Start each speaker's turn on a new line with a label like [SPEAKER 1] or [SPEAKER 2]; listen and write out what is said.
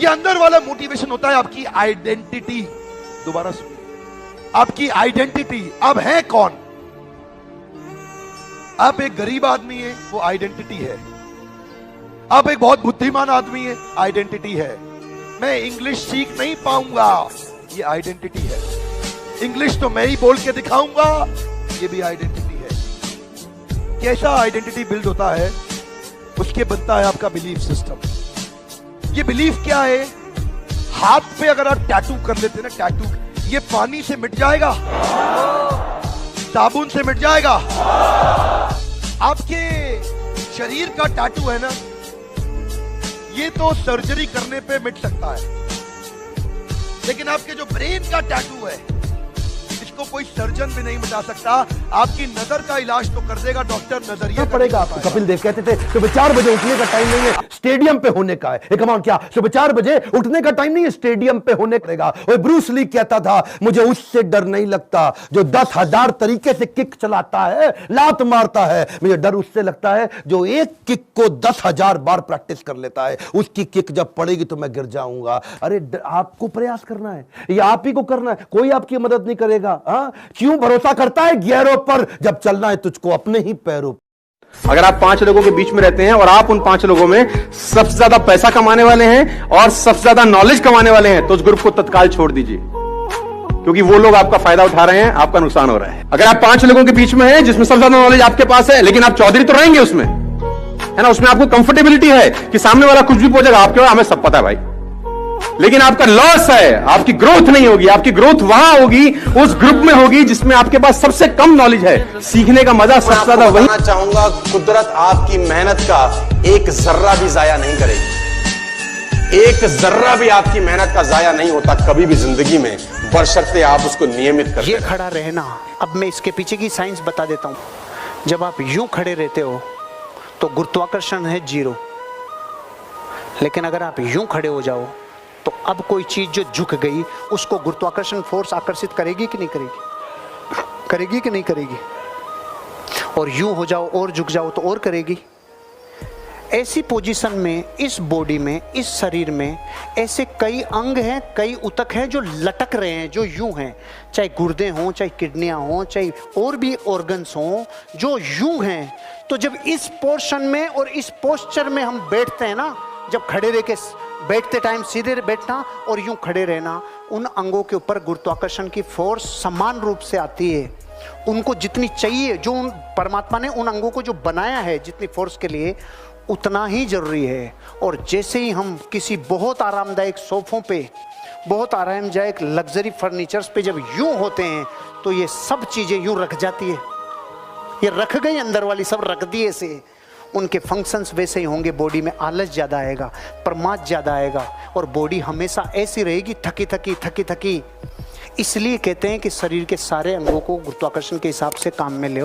[SPEAKER 1] ये अंदर वाला मोटिवेशन होता है आपकी आइडेंटिटी। दोबारा सुनिए, आपकी आइडेंटिटी। अब है कौन? आप एक गरीब आदमी है, वो आइडेंटिटी है। आप एक बहुत बुद्धिमान आदमी है, आइडेंटिटी है। मैं इंग्लिश सीख नहीं पाऊंगा, ये आइडेंटिटी है। इंग्लिश तो मैं ही बोल के दिखाऊंगा, ये भी आइडेंटिटी है। कैसा आइडेंटिटी बिल्ड होता है? उसके बनता है आपका बिलीफ सिस्टम। ये बिलीफ क्या है? हाथ पे अगर आप टैटू कर लेते हैं ना, टैटू, ये पानी से मिट जाएगा, साबुन से मिट जाएगा। आपके शरीर का टैटू है ना, ये तो सर्जरी करने पे मिट सकता है, लेकिन आपके जो ब्रेन का टैटू है, इसको कोई सर्जन भी नहीं मिटा सकता। आपकी नजर का इलाज तो कर देगा डॉक्टर, नजरिया
[SPEAKER 2] पड़ेगा आपको। कपिल देव कहते थे सुबह 4 बजे उठने का टाइम नहीं है, स्टेडियम पे होने का है। कमान क्या, सुबह 4 बजे उठने का टाइम नहीं है, स्टेडियम पे होने का। और ब्रूस ली कहता था मुझे उससे डर नहीं लगता जो 10,000 तरीके से किक चलाता है, लात मारता है। मुझे डर उससे लगता है जो एक किक को 10,000 बार प्रैक्टिस कर लेता है। उसकी किक जब पड़ेगी तो मैं गिर जाऊंगा। अरे आपको प्रयास करना है, ये आप ही को करना है, कोई आपकी मदद नहीं करेगा। क्यों भरोसा करता है गियरों पर, जब चलना है तुझको अपने ही पैरों।
[SPEAKER 3] अगर आप 5 लोगों के बीच में रहते हैं और आप उन 5 लोगों में सबसे ज्यादा पैसा कमाने वाले हैं और सबसे ज्यादा नॉलेज कमाने वाले हैं, तो उस ग्रुप को तत्काल छोड़ दीजिए, क्योंकि वो लोग आपका फायदा उठा रहे हैं, आपका नुकसान हो रहा है। अगर आप 5 लोगों के बीच में हैं जिसमें सबसे ज्यादा नॉलेज आपके पास है, लेकिन आप चौधरी तो रहेंगे उसमें, है ना, उसमें आपको कंफर्टेबिलिटी है कि सामने वाला कुछ भी पूछेगा, आपके हमें सब पता है भाई, लेकिन आपका लॉस है, आपकी ग्रोथ नहीं होगी। आपकी ग्रोथ वहां होगी, उस ग्रुप में होगी जिसमें आपके पास सबसे कम नॉलेज है। सीखने का मजा सबसे ज्यादा वही।
[SPEAKER 4] चाहूंगा कुदरत आपकी मेहनत का एक जर्रा भी जाया नहीं करेगी। एक जर्रा भी आपकी मेहनत का जाया नहीं होता कभी भी जिंदगी में, बशर्ते आप उसको नियमित करें।
[SPEAKER 5] ये खड़ा रहना, अब मैं इसके पीछे की साइंस बता देता हूं। जब आप यूं खड़े रहते हो तो गुरुत्वाकर्षण है 0, लेकिन अगर आप यूं खड़े हो जाओ तो अब कोई चीज जो झुक गई उसको गुरुत्वाकर्षण फोर्स आकर्षित करेगी कि नहीं करेगी? करेगी कि नहीं करेगी? और यूं हो जाओ और झुक जाओ तो और करेगी। ऐसी पोजीशन में, इस बॉडी में, इस शरीर में ऐसे कई अंग हैं, कई ऊतक हैं जो लटक रहे हैं, जो यूं हैं, चाहे गुर्दे हों, चाहे किडनियां हों, चाहे और भी ऑर्गन्स हों, जो यूं हैं। तो जब इस पोर्शन में और इस पोस्चर में हम बैठते हैं ना, जब खड़े रह के बैठते टाइम सीधे बैठना और यूं खड़े रहना, उन अंगों के ऊपर गुरुत्वाकर्षण की फोर्स समान रूप से आती है। उनको जितनी चाहिए, जो उन परमात्मा ने उन अंगों को जो बनाया है जितनी फोर्स के लिए, उतना ही जरूरी है। और जैसे ही हम किसी बहुत आरामदायक सोफों पे, बहुत आरामदायक लग्जरी फर्नीचर्स पे जब यूं होते हैं तो ये सब चीजें यूं रख जाती है। ये रख गई अंदर वाली, सब रख दिए से उनके फंक्शंस वैसे ही होंगे। बॉडी में आलस ज़्यादा आएगा, प्रमाद ज़्यादा आएगा और बॉडी हमेशा ऐसी रहेगी, थकी थकी थकी थकी। इसलिए कहते हैं कि शरीर के सारे अंगों को गुरुत्वाकर्षण के हिसाब से काम में ले।